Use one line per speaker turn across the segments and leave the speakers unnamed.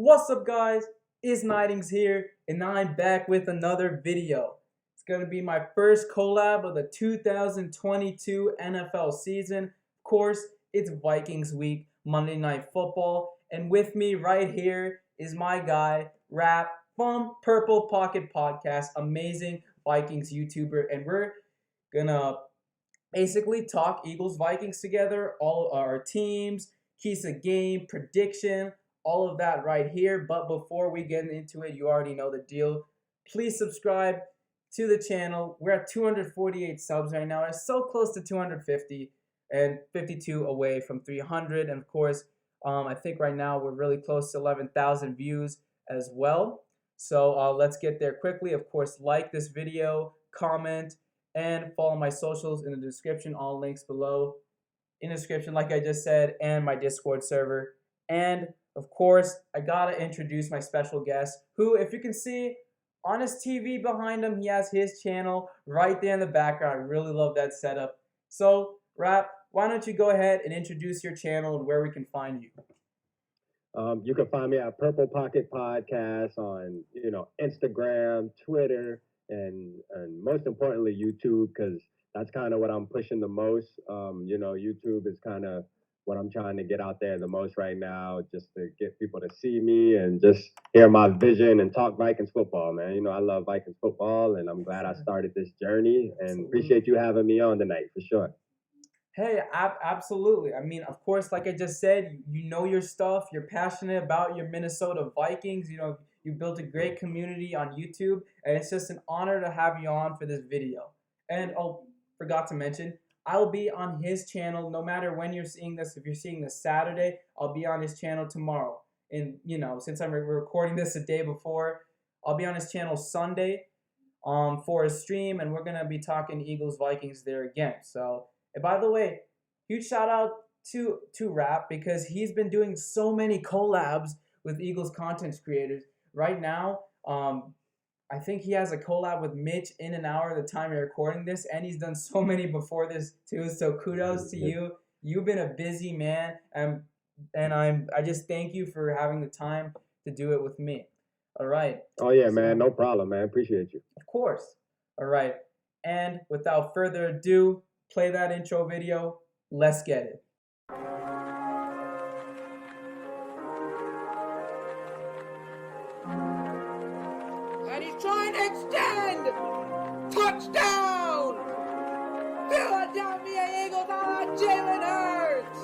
What's up, guys? It's Nightings here, and I'm back with another video. It's going to be my first collab of the 2022 NFL season. Of course, it's Vikings week, Monday Night Football, and with me right here is my guy, Rap from Purple Pocket Podcast, amazing Vikings YouTuber, and we're gonna basically talk Eagles-Vikings together, all our teams, keys of game, prediction, all of that right here. But before we get into it, you already know the deal. Please subscribe to the channel. We're at 248 subs right now. It's so close to 250 and 52 away from 300. And of course, I think right now we're really close to 11,000 views as well. So let's get there quickly. Of course, like this video, comment, and follow my socials in the description. All links below in the description, like I just said, and my Discord server. And of course, I gotta introduce my special guest, who, if you can see on his TV behind him, he has his channel right there in the background. I really love that setup. So, Rap, why don't you go ahead and introduce your channel and where we can find you?
You can find me at Purple Pocket Podcast on, Instagram, Twitter, and most importantly, YouTube, because that's kind of what I'm pushing the most. YouTube is kind of what I'm trying to get out there the most right now, just to get people to see me and just hear my vision and talk Vikings football, man. I love Vikings football, and I'm glad I started this journey, and appreciate you having me on tonight for sure.
Hey, absolutely. I mean, of course, like I just said, you know your stuff. You're passionate about your Minnesota Vikings. You built a great community on YouTube, and it's just an honor to have you on for this video. And oh, forgot to mention, I'll be on his channel no matter when you're seeing this. If you're seeing this Saturday, I'll be on his channel tomorrow. And, since I'm recording this a day before, I'll be on his channel Sunday for a stream, and we're going to be talking Eagles-Vikings there again. So, and by the way, huge shout out to Rap, because he's been doing so many collabs with Eagles content creators. Right now, I think he has a collab with Mitch in an hour at the time you're recording this, and he's done so many before this too. So kudos to you. You've been a busy man, and I just thank you for having the time to do it with me. All right.
Oh yeah, man, no problem, man. Appreciate you.
Of course. All right. And without further ado, play that intro video. Let's get it.
And he's trying to extend! Touchdown! Philadelphia Eagles on Jalen Hurts!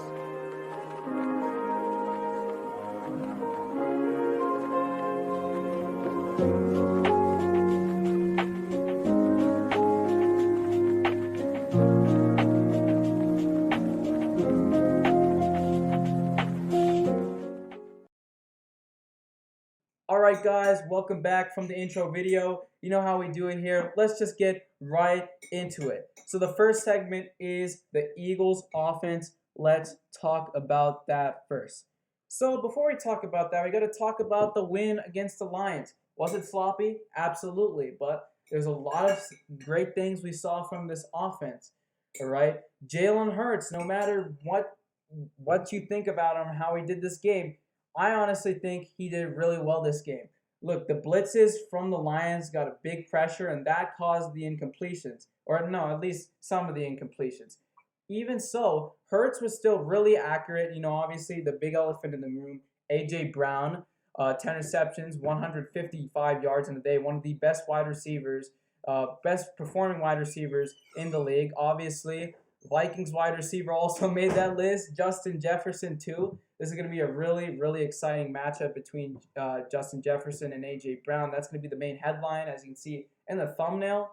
Alright guys, welcome back from the intro video. You know how we do it here. Let's just get right into it. So the first segment is the Eagles offense. Let's talk about that first. So before we talk about that, we got to talk about the win against the Lions. Was it sloppy? Absolutely. But there's a lot of great things we saw from this offense. Alright? Jalen Hurts, no matter what you think about him, how he did this game, I honestly think he did really well this game. Look, the blitzes from the Lions got a big pressure, and that caused the incompletions. Or no, at least some of the incompletions. Even so, Hurts was still really accurate. Obviously the big elephant in the room, A.J. Brown, 10 receptions, 155 yards in the day, one of the best wide receivers, best performing wide receivers in the league. Obviously, Vikings wide receiver also made that list. Justin Jefferson too. This is going to be a really, really exciting matchup between Justin Jefferson and A.J. Brown. That's going to be the main headline, as you can see in the thumbnail,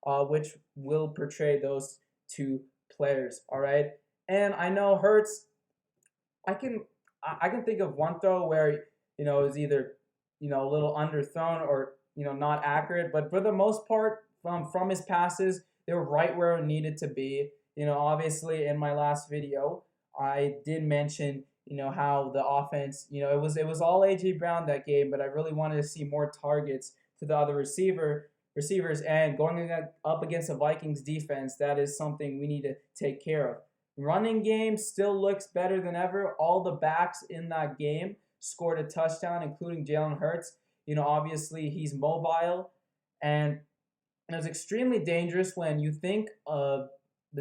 which will portray those two players. All right, and I know Hurts. I can think of one throw where it was either a little underthrown or not accurate, but for the most part, from his passes, they were right where it needed to be. Obviously in my last video, I did mention how the offense, it was all A.J. Brown that game, but I really wanted to see more targets to the other receivers, and going up against the Vikings defense, that is something we need to take care of. Running game still looks better than ever. All the backs in that game scored a touchdown, including Jalen Hurts. Obviously he's mobile, and it was extremely dangerous when you think the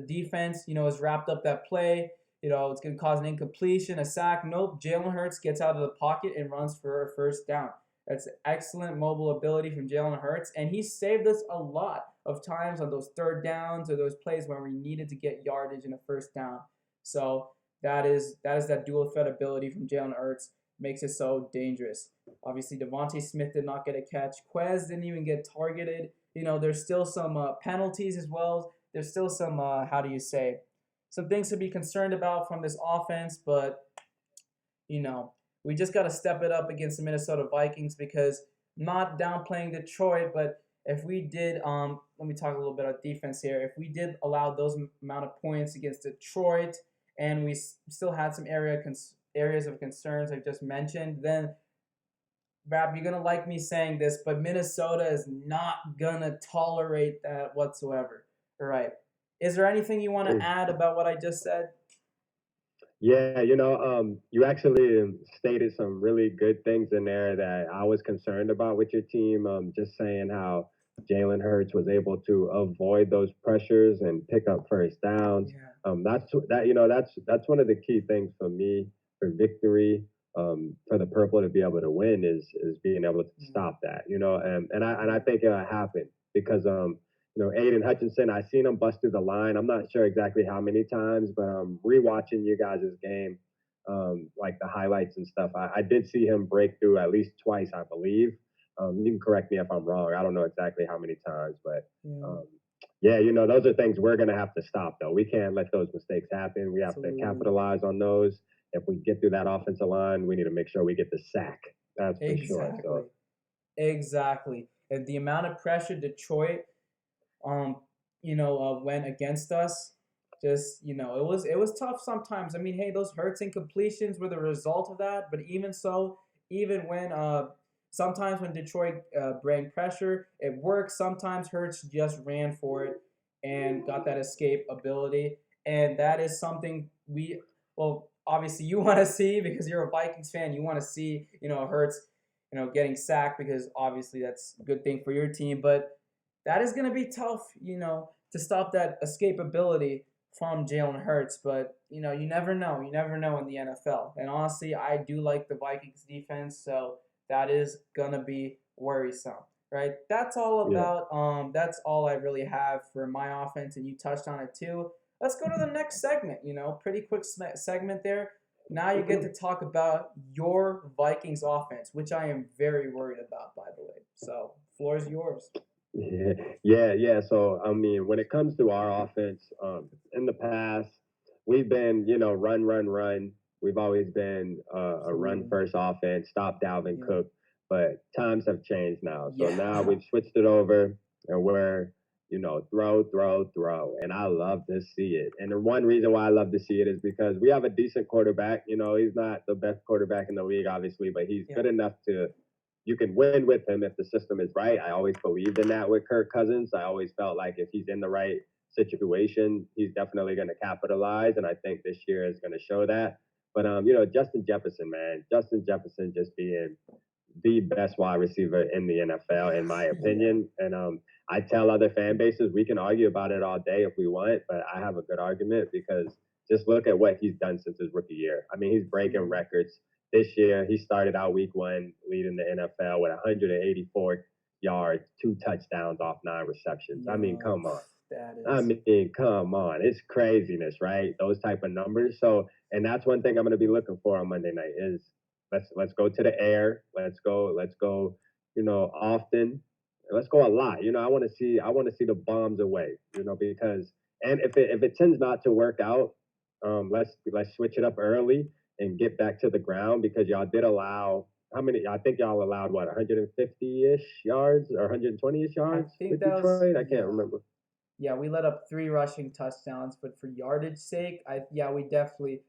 defense, has wrapped up that play. It's going to cause an incompletion, a sack. Nope. Jalen Hurts gets out of the pocket and runs for a first down. That's excellent mobile ability from Jalen Hurts, and he saved us a lot of times on those third downs or those plays where we needed to get yardage in a first down. So that dual threat ability from Jalen Hurts makes it so dangerous. Obviously, Devontae Smith did not get a catch. Quez didn't even get targeted. There's still some penalties as well. There's still some, some things to be concerned about from this offense, but, we just got to step it up against the Minnesota Vikings because not downplaying Detroit, but if we did, let me talk a little bit about defense here. If we did allow those amount of points against Detroit and we still had some areas of concerns I just mentioned, then Rap, you're gonna like me saying this, but Minnesota is not gonna tolerate that whatsoever. All right. Is there anything you want to add about what I just said?
Yeah, you actually stated some really good things in there that I was concerned about with your team. Just saying how Jalen Hurts was able to avoid those pressures and pick up first downs.
Yeah.
That's one of the key things for me for victory. For the purple to be able to win is being able to stop that. And I think it happened because Aiden Hutchinson, I seen him bust through the line. I'm not sure exactly how many times, but rewatching you guys' game, like the highlights and stuff, I did see him break through at least twice, I believe. You can correct me if I'm wrong. I don't know exactly how many times, but those are things we're going to have to stop, though. We can't let those mistakes happen. We have to capitalize on those. If we get through that offensive line, we need to make sure we get the sack. That's for sure. So.
Exactly. And the amount of pressure Detroit went against us. Just it was tough sometimes. I mean, hey, those Hurts incompletions were the result of that. But even so, even when sometimes when Detroit bring pressure, it works. Sometimes Hurts just ran for it and got that escape ability, and that is something obviously you want to see because you're a Vikings fan. You want to see Hurts getting sacked because obviously that's a good thing for your team, but that is going to be tough, to stop that escapability from Jalen Hurts. But, you never know. You never know in the NFL. And honestly, I do like the Vikings defense, so that is going to be worrisome, right? That's all about, that's all I really have for my offense, and you touched on it too. Let's go to the next segment, pretty quick segment there. Now you get to talk about your Vikings offense, which I am very worried about, by the way. So, floor is yours.
Yeah. So I mean, when it comes to our offense, in the past, we've been, run. We've always been a run first offense. Stop Dalvin Cook, but times have changed now. So now we've switched it over, and we're throw, and I love to see it. And the one reason why I love to see it is because we have a decent quarterback. He's not the best quarterback in the league, obviously, but he's good enough to. You can win with him if the system is right. I always believed in that with Kirk Cousins. I always felt like if he's in the right situation, he's definitely going to capitalize, and I think this year is going to show that. But Justin Jefferson, man, Justin Jefferson just being the best wide receiver in the NFL, in my opinion. And I tell other fan bases we can argue about it all day if we want, but I have a good argument because just look at what he's done since his rookie year. I mean, he's breaking records. This year, he started out week one leading the NFL with 184 yards, 2 touchdowns off 9 receptions. I mean, come on. Come on. It's craziness, right? Those type of numbers. So, and that's one thing I'm going to be looking for on Monday night is let's go to the air. Let's go, often. Let's go a lot. I want to see the bombs away, because and if it tends not to work out, let's switch it up early and get back to the ground because y'all did allow how many? I think y'all allowed 150-ish yards or 120-ish yards with Detroit. I can't remember.
Yeah, we let up 3 rushing touchdowns, but for yardage sake, we definitely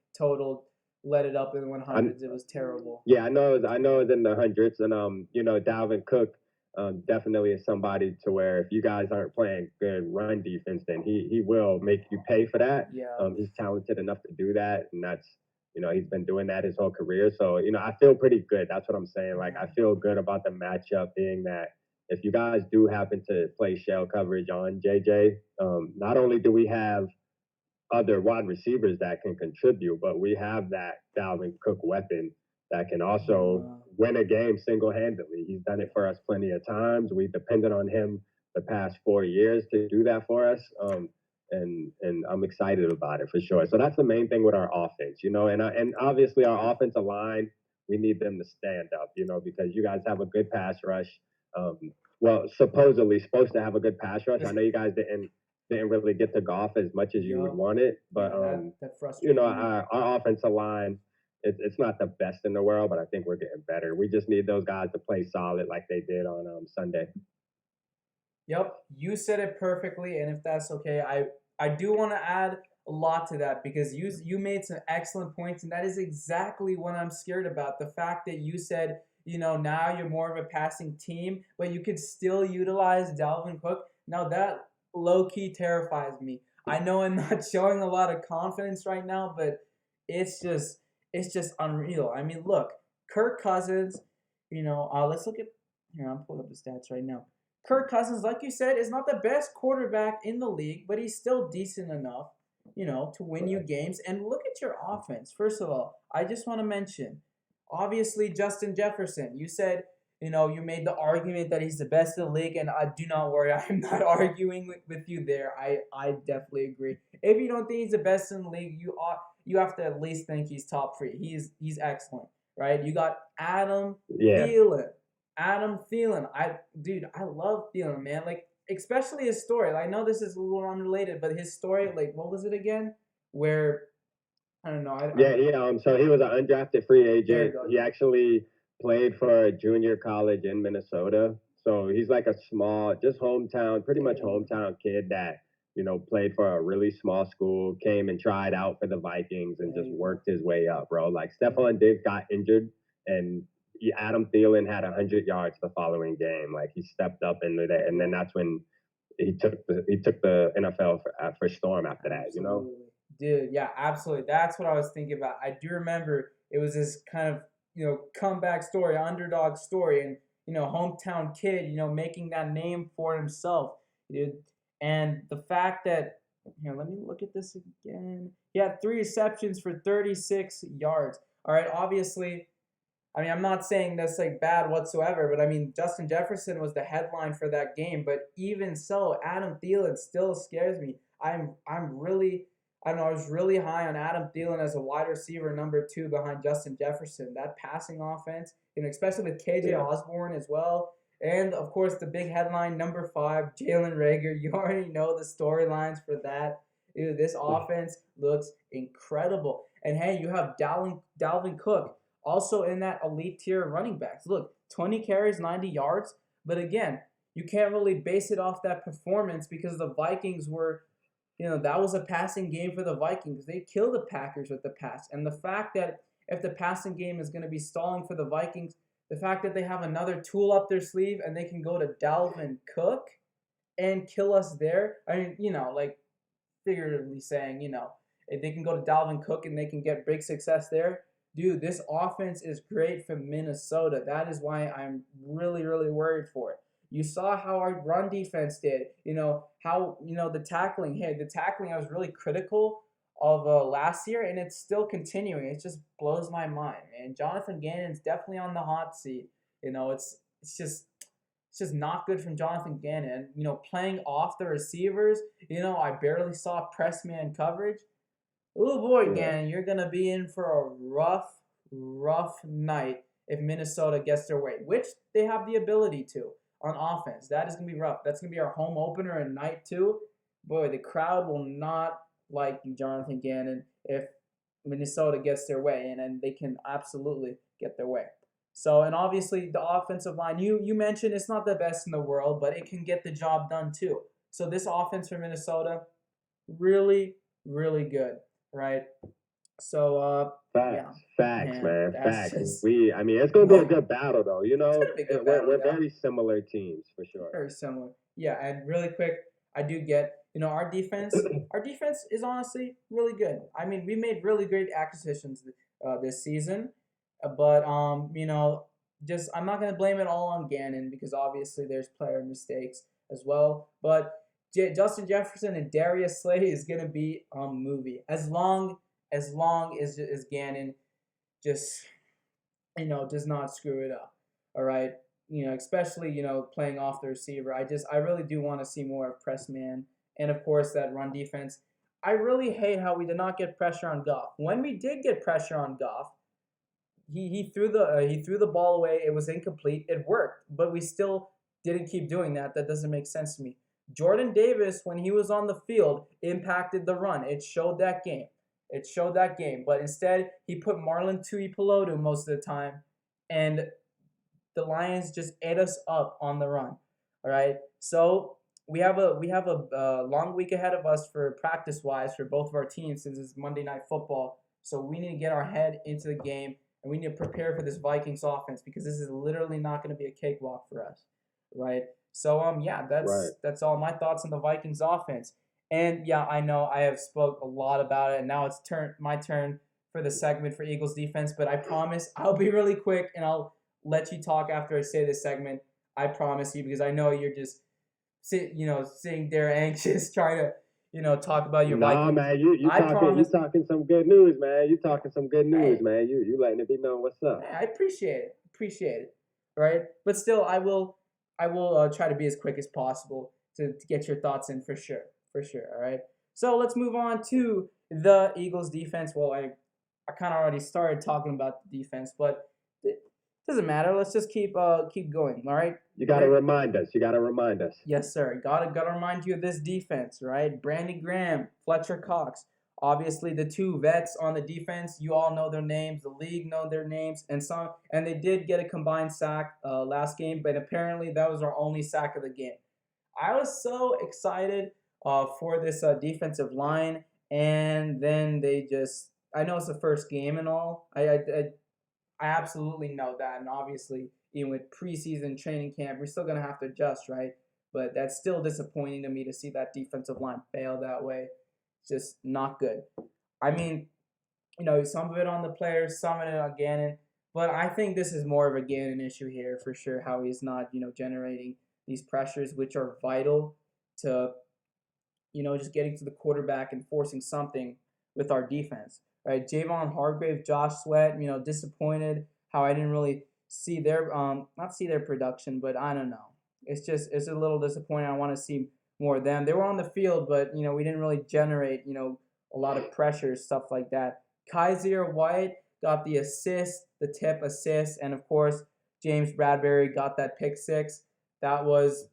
let it up in the 100s. It was terrible.
Yeah, I know it's in the hundreds, and Dalvin Cook definitely is somebody to where if you guys aren't playing good run defense, then he will make you pay for that.
Yeah.
He's talented enough to do that, and that's He's been doing that his whole career. So, I feel pretty good. That's what I'm saying. Like, I feel good about the matchup being that if you guys do happen to play shell coverage on JJ, not only do we have other wide receivers that can contribute, but we have that Dalvin Cook weapon that can also win a game single handedly. He's done it for us plenty of times. We depended on him the past 4 years to do that for us. And I'm excited about it for sure. So that's the main thing with our offense, and obviously our offensive line, we need them to stand up, because you guys have a good pass rush. Well, supposedly supposed to have a good pass rush. I know you guys didn't really get to golf as much as you would want it, but
that frustrates me.
our offensive line, it's not the best in the world, but I think we're getting better. We just need those guys to play solid like they did on Sunday.
Yep, you said it perfectly, and if that's okay, I do want to add a lot to that because you made some excellent points, and that is exactly what I'm scared about. The fact that you said, now you're more of a passing team, but you could still utilize Dalvin Cook. Now that low-key terrifies me. I know I'm not showing a lot of confidence right now, but it's just unreal. I mean, look, Kirk Cousins, let's look at here. I'm pulling up the stats right now. Kirk Cousins, like you said, is not the best quarterback in the league, but he's still decent enough, to win you games. And look at your offense. First of all, I just want to mention, obviously, Justin Jefferson. You said, you made the argument that he's the best in the league, and do not worry, I'm not arguing with you there. I definitely agree. If you don't think he's the best in the league, you have to at least think he's top 3. He's excellent, right? You got Adam Thielen. Adam Thielen, I love Thielen, man. Like, especially his story. I know this is a little unrelated, but his story, like, what was it again? Where, I don't know.
So he was an undrafted free agent. He actually played for a junior college in Minnesota. So he's like a small, just pretty much hometown kid that, played for a really small school, came and tried out for the Vikings and just worked his way up, bro. Like, Stephon Diggs got injured and Adam Thielen had 100 yards the following game. Like, he stepped up into that, and then that's when he took the NFL for storm after that.
Dude, yeah, absolutely. That's what I was thinking about. I do remember it was this kind of comeback story, underdog story, and hometown kid, making that name for himself, dude. And the fact that let me look at this again. He had 3 receptions for 36 yards. All right, obviously. I mean, I'm not saying that's like bad whatsoever, but I mean, Justin Jefferson was the headline for that game. But even so, Adam Thielen still scares me. I was really high on Adam Thielen as a wide receiver number 2 behind Justin Jefferson. That passing offense, especially with KJ Osborne as well. And of course, the big headline number 5, Jalen Reagor. You already know the storylines for that. Dude, this offense looks incredible. And hey, you have Dalvin Cook. Also in that elite tier of running backs. Look, 20 carries, 90 yards. But again, you can't really base it off that performance because the Vikings were, that was a passing game for the Vikings. They killed the Packers with the pass. And the fact that if the passing game is going to be stalling for the Vikings, the fact that they have another tool up their sleeve and they can go to Dalvin Cook and kill us there. I mean, like figuratively saying, if they can go to Dalvin Cook and they can get big success there, dude, this offense is great for Minnesota. That is why I'm really, really worried for it. You saw how our run defense did. How, the tackling. Hey, the tackling, I was really critical of last year, and it's still continuing. It just blows my mind, man. Jonathan Gannon's definitely on the hot seat. It's just not good from Jonathan Gannon. Playing off the receivers, I barely saw press man coverage. Oh boy, Gannon, you're going to be in for a rough night if Minnesota gets their way, which they have the ability to on offense. That is going to be rough. That's going to be our home opener in night 2. Boy, the crowd will not like you, Jonathan Gannon, if Minnesota gets their way, and they can absolutely get their way. So, and obviously the offensive line, you mentioned it's not the best in the world, but it can get the job done too. So this offense for Minnesota, really, really good. Right. So
facts, man. Facts. It's gonna be a good battle though. We're very similar teams for sure.
Very similar. Yeah, and really quick, I do get, our defense is honestly really good. I mean, we made really great acquisitions this season. But just I'm not gonna blame it all on Gannon because obviously there's player mistakes as well. But Justin Jefferson and Darius Slay is gonna be a movie as long as Gannon just does not screw it up. All right, especially playing off the receiver. I really do want to see more of press man, and of course that run defense. I really hate how we did not get pressure on Goff. When we did get pressure on Goff, he threw the ball away. It was incomplete. It worked, but we still didn't keep doing that. That doesn't make sense to me. Jordan Davis, when he was on the field, impacted the run. It showed that game. It showed that game. But instead, he put Marlon Tuipulotu most of the time, and the Lions just ate us up on the run. All right, so we have a long week ahead of us for practice wise for both of our teams since it's Monday Night Football. So we need to get our head into the game and we need to prepare for this Vikings offense because this is literally not going to be a cakewalk for us, right? So yeah,
Right.
that's all my thoughts on the Vikings offense. And yeah, I know I have spoke a lot about it, and now it's my turn for the segment for Eagles defense. But I promise I'll be really quick, and I'll let you talk after I say this segment. I promise you because I know you're just sitting there anxious, trying to talk about your
Nah,
Vikings.
man, you
I
talking
promise.
some good news, man. You talking some good news,
Hey,
man. You letting it be known what's up.
I appreciate it. Appreciate it. Right? But still, I will try to be as quick as possible to get your thoughts in for sure. For sure. All right. So let's move on to the Eagles defense. Well, I kind of already started talking about the defense, but it doesn't matter. Let's just keep going. All right.
You gotta remind us. You gotta remind us.
Yes, sir. Gotta remind you of this defense, right? Brandon Graham, Fletcher Cox. Obviously, the two vets on the defense, you all know their names. The league know their names, and they did get a combined sack last game, but apparently that was our only sack of the game. I was so excited for this defensive line, and then they just. I know it's the first game and all. I absolutely know that, and obviously, even with preseason training camp, we're still gonna have to adjust, right? But that's still disappointing to me to see that defensive line fail that way. It's just not good. I mean, some of it on the players, some of it on Gannon, but I think this is more of a Gannon issue here for sure. How he's not, generating these pressures, which are vital to just getting to the quarterback and forcing something with our defense. Right, Javon Hargrave, Josh Sweat, disappointed how I didn't really see their not see their production, but I don't know. It's a little disappointing. I want to see more of them. They were on the field, but we didn't really generate a lot of pressure, stuff like that. Kaiser White got the assist, the tip assist, and of course James Bradbury got that pick six. That was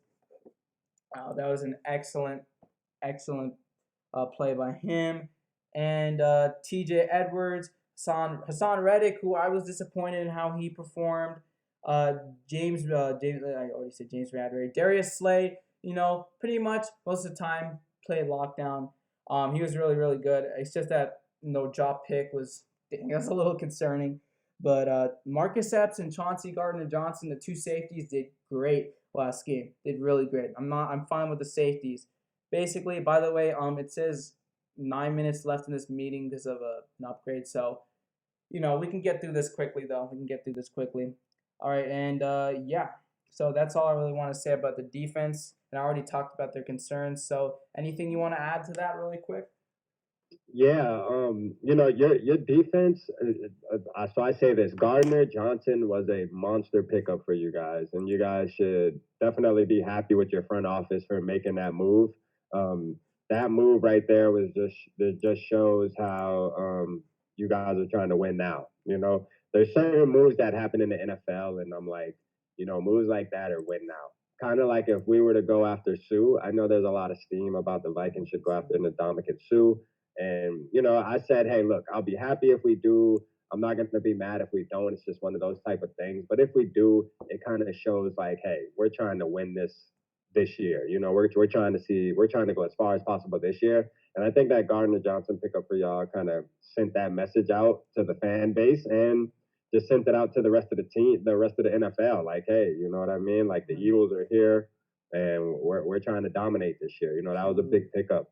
an excellent play by him. And TJ Edwards, Hassan Reddick, who I was disappointed in how he performed. James, I already said James Bradbury. Darius Slay, pretty much most of the time played lockdown. He was really, really good. It's just that no drop pick that's a little concerning. But Marcus Epps and Chauncey Gardner-Johnson, the two safeties, did great last game. Did really great. I'm fine with the safeties. Basically, by the way, it says 9 minutes left in this meeting because of an upgrade. So, we can get through this quickly, though. We can get through this quickly. All right, and yeah. So that's all I really want to say about the defense. And I already talked about their concerns. So anything you want to add to that really quick?
Yeah, your defense. So I say this: Gardner Johnson was a monster pickup for you guys, and you guys should definitely be happy with your front office for making that move. That move right there was it just shows how you guys are trying to win now. There's certain moves that happen in the NFL, and I'm like, moves like that are win now. Kind of like if we were to go after Sue. I know there's a lot of steam about the Vikings should go after Ndamukong Sue. And, I said, hey, look, I'll be happy if we do. I'm not going to be mad if we don't. It's just one of those type of things. But if we do, it kind of shows like, hey, we're trying to win this year. We're trying to go as far as possible this year. And I think that Gardner Johnson pickup for y'all kind of sent that message out to the fan base and just sent it out to the rest of the team, the rest of the NFL. Like, hey, you know what I mean? Like the Eagles are here and we're trying to dominate this year. That was a big pickup.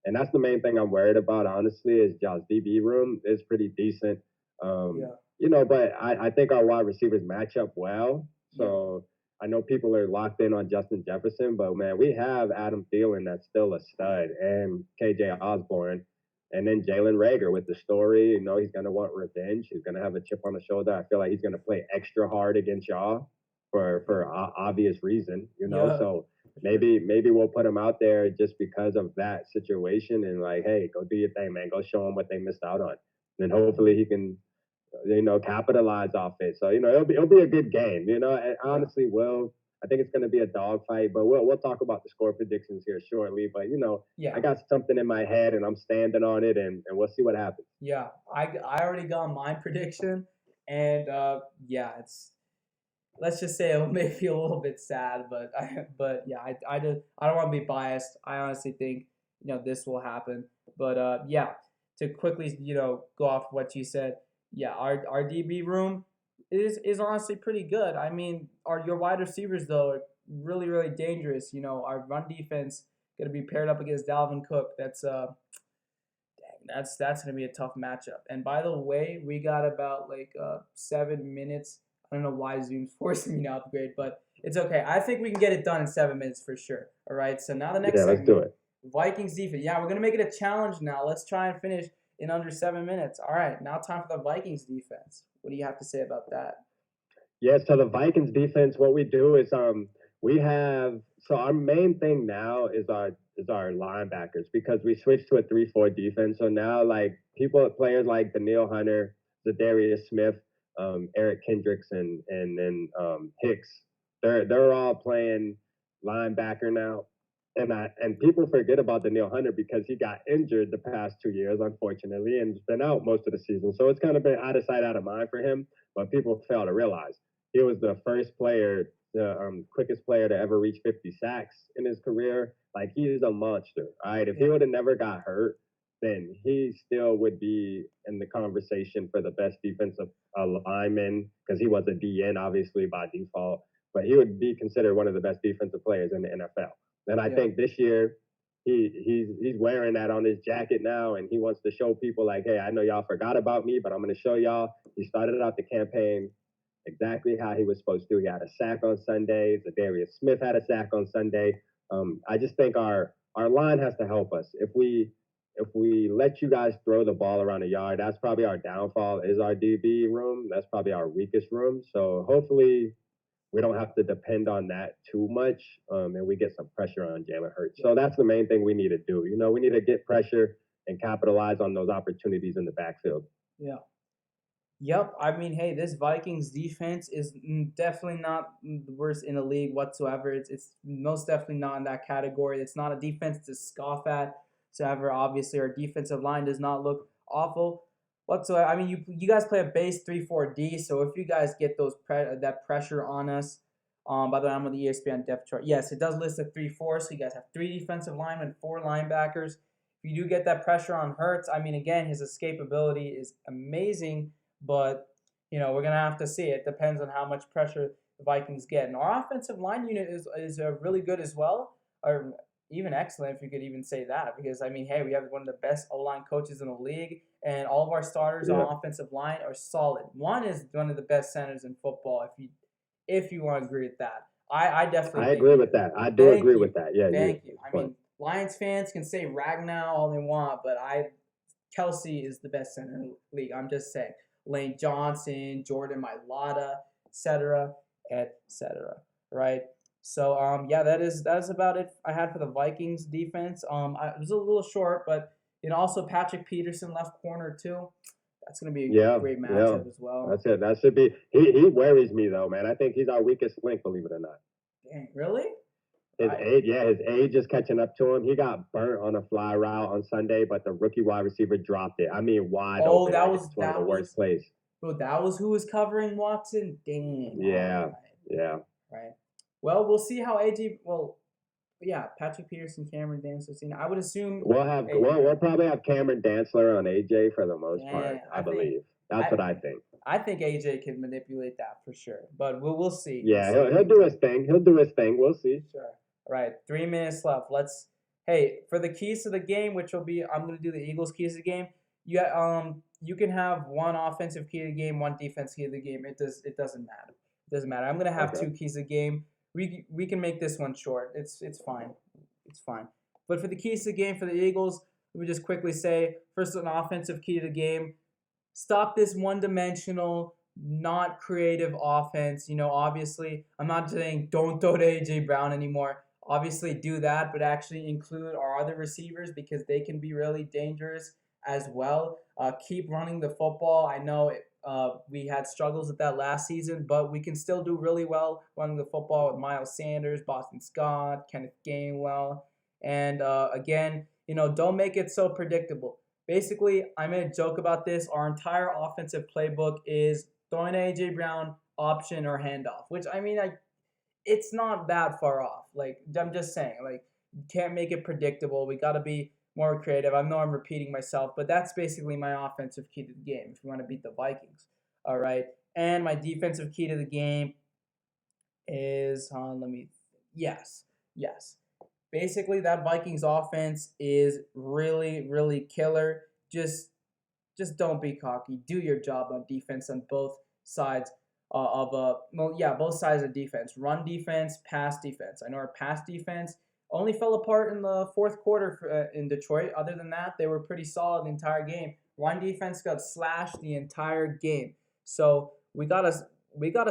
And that's the main thing I'm worried about, honestly, is y'all's DB room is pretty decent.
Yeah.
But I think our wide receivers match up well.
Yeah.
So I know people are locked in on Justin Jefferson, but man, we have Adam Thielen that's still a stud, and KJ Osborne, and then Jalen Rager with the story. He's gonna want revenge. He's gonna have a chip on the shoulder. I feel like he's gonna play extra hard against y'all for obvious reason.
Yeah.
So maybe we'll put him out there just because of that situation, and like, hey, go do your thing, man. Go show them what they missed out on, and hopefully he can capitalize off it. So it'll be a good game. And honestly, I think it's going to be a dogfight, but we'll talk about the score predictions here shortly. But
Yeah.
I got something in my head, and I'm standing on it, and we'll see what happens.
Yeah. I already got my prediction, and yeah, let's just say it may feel a little bit sad, but yeah, I don't want to be biased. I honestly think this will happen, but yeah, to quickly go off what you said, yeah, our DB room is honestly pretty good. I mean, your wide receivers though are really dangerous. Our run defense gonna be paired up against Dalvin Cook. That's gonna be a tough matchup. And by the way, we got about like 7 minutes. I don't know why Zoom's forcing me to upgrade, but it's okay. I think we can get it done in 7 minutes for sure. All right. So now the next
Yeah, let's
segment,
do it.
Vikings defense. Yeah, we're gonna make it a challenge now. Let's try and finish in under 7 minutes. All right. Now time for the Vikings defense. What do you have to say about that?
Yeah, so the Vikings defense, what we do is we have so our main thing now is our linebackers because we switched to a 3-4 defense. So now like players like Daniil Hunter, Zadarius Smith, Eric Kendricks, and then Hicks, they're all playing linebacker now. And people forget about Daniil Hunter because he got injured the past 2 years, unfortunately, and has been out most of the season. So it's kind of been out of sight, out of mind for him. But people fail to realize he was the first player, the quickest player to ever reach 50 sacks in his career. Like, he is a monster. All right, if he would have never got hurt, then he still would be in the conversation for the best defensive lineman because he was a DN, obviously, by default. But he would be considered one of the best defensive players in the NFL. And I think this year he's wearing that on his jacket now, and he wants to show people like, hey, I know y'all forgot about me, but I'm going to show y'all. He started out the campaign exactly how he was supposed to. He had a sack on Sunday. Zadarius Smith had a sack on Sunday. I just think our line has to help us. If we let you guys throw the ball around the yard, that's probably our downfall. Is our DB room? That's probably our weakest room. So hopefully we don't have to depend on that too much, and we get some pressure on Jalen Hurts. So that's the main thing we need to do. We need to get pressure and capitalize on those opportunities in the backfield.
Yeah. Yep. I mean, hey, this Vikings defense is definitely not the worst in the league whatsoever. It's most definitely not in that category. It's not a defense to scoff at. Whatsoever. Obviously, our defensive line does not look awful whatsoever. I mean, you guys play a base 3-4-D, so if you guys get that pressure on us, by the way, I'm on the ESPN depth chart. Yes, it does list a 3-4, so you guys have 3 defensive linemen, 4 linebackers. If you do get that pressure on Hurts, I mean, again, his escapability is amazing, but we're gonna have to see. It depends on how much pressure the Vikings get. And our offensive line unit is really good as well, or even excellent, if you could even say that, because I mean, hey, we have one of the best O-line coaches in the league, and all of our starters on offensive line are solid. One is one of the best centers in football. If you want to agree with that, I definitely
agree with that. I do agree with that. Yeah,
thank you. I mean, Lions fans can say Ragnow all they want, but Kelsey is the best center in the league. I'm just saying. Lane Johnson, Jordan Mailata, etc., etc. Right? So yeah, that's about it I had for the Vikings defense. It was a little short, but also Patrick Peterson left corner too. That's gonna be a great matchup as well.
That's it. That should be. He worries me though, man. I think he's our weakest link, believe it or not.
Dang, really?
His age is catching up to him. He got burnt on a fly route on Sunday, but the rookie wide receiver dropped it. I mean, wide open.
That was
one of the worst plays.
Bro, that was who was covering Watson. Dang.
Yeah. Yeah.
Right. Well, we'll see how AJ. Well, yeah, Patrick Peterson, Cameron Dantzler. I would assume
we'll probably have Cameron Dantzler on AJ for the most part. I believe that's what I think.
I think AJ can manipulate that for sure, but we'll see.
Yeah, he'll do his thing. He'll do his thing. We'll see.
Sure. All right, 3 minutes left. Hey, for the keys to the game, which will be, I'm gonna do the Eagles keys to the game. You you can have one offensive key to the game, one defense key to the game. It doesn't matter. It doesn't matter. I'm gonna have
Okay.
two keys to the game. We can make this one short. It's fine. It's fine. But for the keys to the game for the Eagles, let me just quickly say first an offensive key to the game. Stop this one-dimensional, not creative offense. Obviously, I'm not saying don't throw to AJ Brown anymore. Obviously, do that, but actually include our other receivers because they can be really dangerous as well. Keep running the football. I know we had struggles with that last season, but we can still do really well running the football with Miles Sanders, Boston Scott, Kenneth Gainwell, and again, don't make it so predictable. Basically, I'm going to joke about this. Our entire offensive playbook is throwing AJ Brown, option, or handoff, which it's not that far off. Like, I'm just saying, like, you can't make it predictable. We got to be more creative. I know I'm repeating myself, but that's basically my offensive key to the game if we want to beat the Vikings. All right. And my defensive key to the game is, yes. Basically, that Vikings offense is really, really killer. Just don't be cocky. Do your job on defense on both sides both sides of defense. Run defense, pass defense. I know our pass defense only fell apart in the fourth quarter in Detroit. Other than that, they were pretty solid the entire game. Run defense got slashed the entire game. So we gotta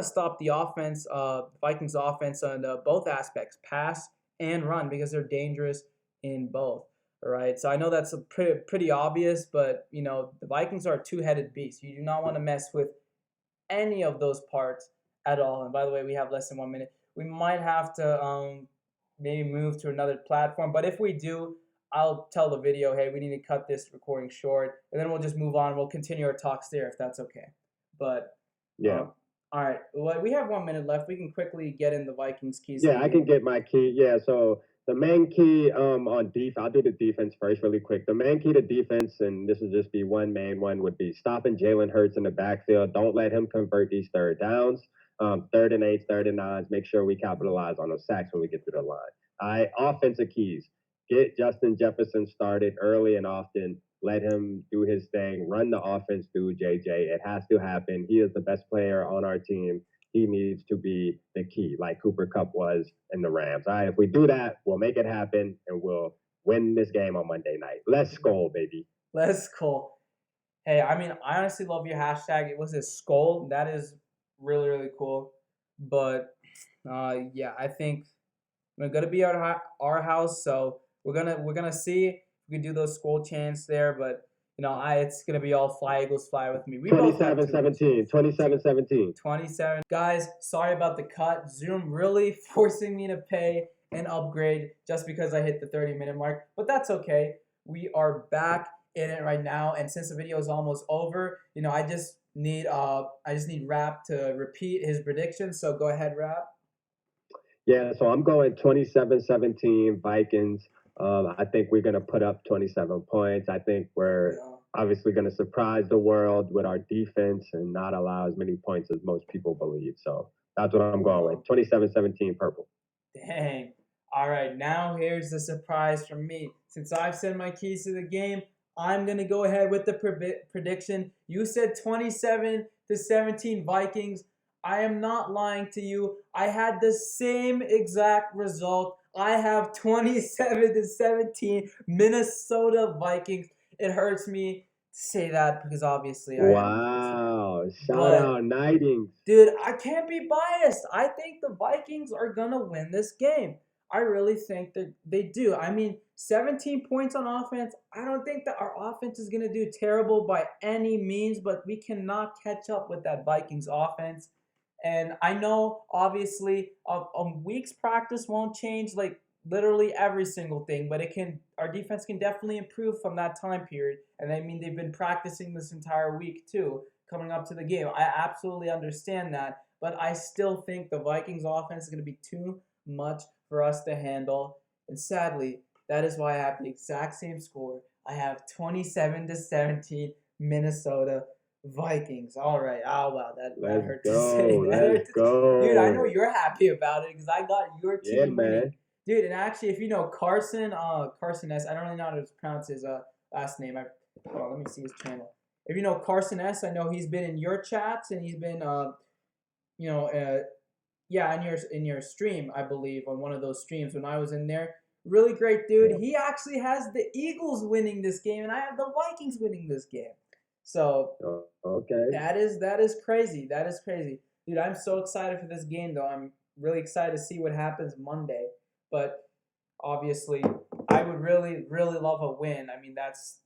stop the offense, Vikings offense on both aspects, pass and run, because they're dangerous in both. All right, so I know that's pretty obvious, but the Vikings are a two-headed beast. You do not want to mess with any of those parts at all. And by the way, we have less than 1 minute. We might have to maybe move to another platform, but if we do, I'll tell the video, hey, we need to cut this recording short, and then we'll just move on. We'll continue our talks there if that's okay. But
Yeah.
all right, well, we have 1 minute left. We can quickly get in the Vikings keys.
Yeah, I can get my key. Yeah, so the main key on defense, I'll do the defense first really quick. The main key to defense, and this will just be one main one, would be stopping Jalen Hurts in the backfield. Don't let him convert these third downs. 3rd and 8, 3rd and 9s. Make sure we capitalize on those sacks when we get to the line. All right, offensive keys. Get Justin Jefferson started early and often. Let him do his thing. Run the offense through JJ. It has to happen. He is the best player on our team. He needs to be the key, like Cooper Kupp was in the Rams. All right, if we do that, we'll make it happen, and we'll win this game on Monday night. Let's go, baby.
Let's go. Hey, I honestly love your hashtag. It was a skull. That is really, really cool. But yeah, I think we're gonna be at our house, so we're gonna see if we can do those skull chants there. But it's gonna be all fly Eagles fly with me. We
27-17. 27-17.
27. Guys, sorry about the cut. Zoom really forcing me to pay an upgrade just because I hit the 30-minute mark, but that's okay. We are back in it right now, and since the video is almost over, I just need Rap to repeat his predictions. So go ahead, Rap.
Yeah, so I'm going 27-17 Vikings. I think we're going to put up 27 points. I think we're obviously going to surprise the world with our defense and not allow as many points as most people believe. So that's what I'm going with. 27-17 purple.
Dang. All right, now here's the surprise from me. Since I've said my keys to the game, I'm going to go ahead with the prediction. You said 27-17 Vikings. I am not lying to you. I had the same exact result. I have 27-17 Minnesota Vikings. It hurts me to say that because obviously I am.
Wow. Shout out Nightings.
Dude, I can't be biased. I think the Vikings are going to win this game. I really think that they do. 17 points on offense. I don't think that our offense is going to do terrible by any means, but we cannot catch up with that Vikings offense. And I know, obviously, a week's practice won't change like literally every single thing, but our defense can definitely improve from that time period. And they've been practicing this entire week too, coming up to the game. I absolutely understand that, but I still think the Vikings offense is going to be too much for us to handle. And sadly, that is why I have the exact same score. I have 27-17 Minnesota Vikings. All right. Oh, wow. That hurt to say.
Let's go.
Dude, I know you're happy about it because I got your team winning.
Man.
Dude, and actually, if you know Carson S., I don't really know how to pronounce his last name. Hold on, let me see his channel. if you know Carson S, I know he's been in your chats and he's been you know yeah, in your stream, I believe, on one of those streams when I was in there. Really great dude.
Yeah.
He actually has the Eagles winning this game, and I have the Vikings winning this game. So
Okay.
that is crazy. That is crazy, dude. I'm so excited for this game, though. I'm really excited to see what happens Monday. But obviously, I would really love a win. I mean, that's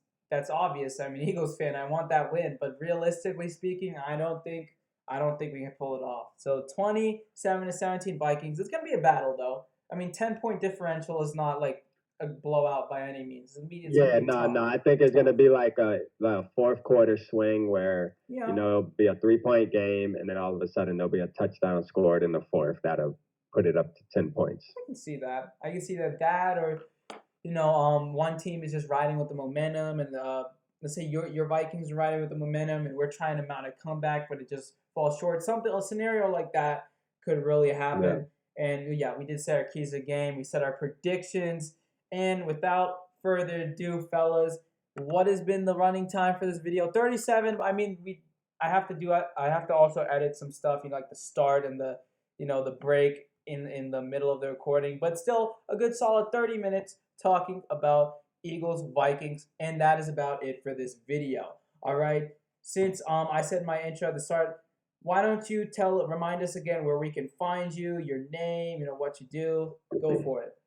obvious. I mean, Eagles fan, I want that win. But realistically speaking, I don't think we can pull it off. So 27-17 Vikings. It's gonna be a battle though. I mean, 10-point differential is not like a blowout by any means. It's gonna
Yeah,
be
no,
tough.
no. I think it's gonna be like a fourth quarter swing where
Yeah,
it'll be a 3 point game, and then all of a sudden there'll be a touchdown scored in the fourth that'll put it up to 10 points.
I can see that. I can see that. Or one team is just riding with the momentum, and let's say your Vikings are riding with the momentum, and we're trying to mount a comeback, but it just falls short. A scenario like that could really
Yeah.
happen. And yeah, we did set our keys of the game. We set our predictions, and without further ado, fellas, what has been the running time for this video? 37. I mean, I have to do it. I have to also edit some stuff, like the start and the break in the middle of the recording, but still a good solid 30 minutes talking about Eagles Vikings, and that is about it for this video. All right. Since I said my intro at the start, why don't you remind us again where we can find you, your name, what you do. Go for it.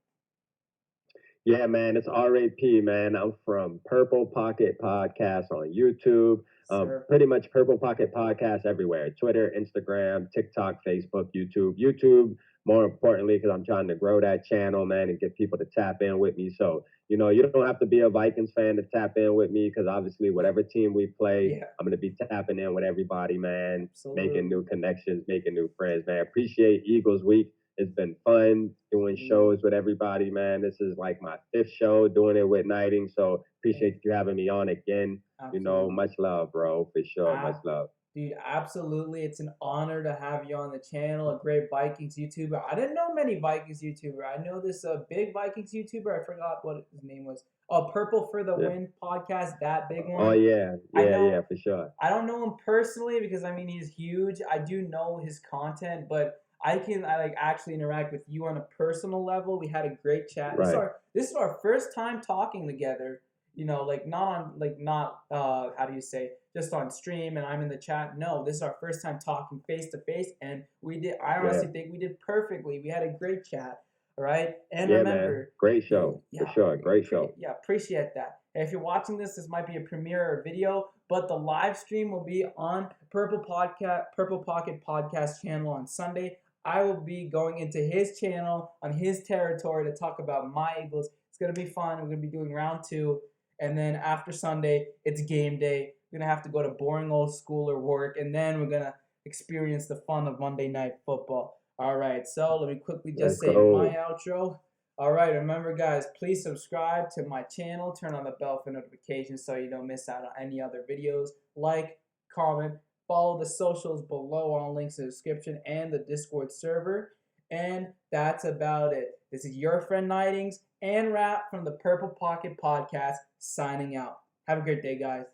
Yeah, man, it's RAP, man. I'm from Purple Pocket Podcast on YouTube.
Sir.
Pretty much Purple Pocket Podcast everywhere: Twitter, Instagram, TikTok, Facebook, YouTube. YouTube, more importantly, because I'm trying to grow that channel, man, and get people to tap in with me. So, you don't have to be a Vikings fan to tap in with me, because obviously, whatever team we play,
Yeah,
I'm going to be tapping in with everybody, man,
absolutely.
making new connections, making new friends, man. Appreciate Eagles Week. It's been fun doing shows with everybody, man. This is like my 5th show doing it with Nighting. So appreciate you having me on again.
Absolutely.
Much love, bro, for sure. Much love.
Dude, absolutely. It's an honor to have you on the channel, a great Vikings YouTuber. I didn't know many Vikings YouTuber. I know this big Vikings YouTuber. I forgot what his name was. Oh, Purple for the Win podcast, that big one.
Oh, yeah.
I know,
Yeah, for sure.
I don't know him personally because, I mean, he's huge. I do know his content, but I like actually interact with you on a personal level. We had a great chat.
Right.
This is our first time talking together. Like not how do you say, just on stream and I'm in the chat. No, this is our first time talking face to face, and I honestly think we did perfectly. We had a great chat. All right, and
yeah,
remember,
man. Great show, for sure. Great show.
Yeah, appreciate that. And if you're watching this might be a premiere video, but the live stream will be on Purple Pocket Podcast channel on Sunday. I will be going into his channel on his territory to talk about my Eagles. It's gonna be fun. We're gonna be doing round 2. And then after Sunday, it's game day. We're going to have to go to boring old school or work. And then we're going to experience the fun of Monday Night Football. All right, so let me quickly just say my outro. All right, remember, guys, please subscribe to my channel. Turn on the bell for notifications so you don't miss out on any other videos. Like, comment, follow the socials below, all links in the description, and the Discord server. And that's about it. This is your friend Nightings and Rap from the Purple Pocket Podcast signing out. Have a great day, guys.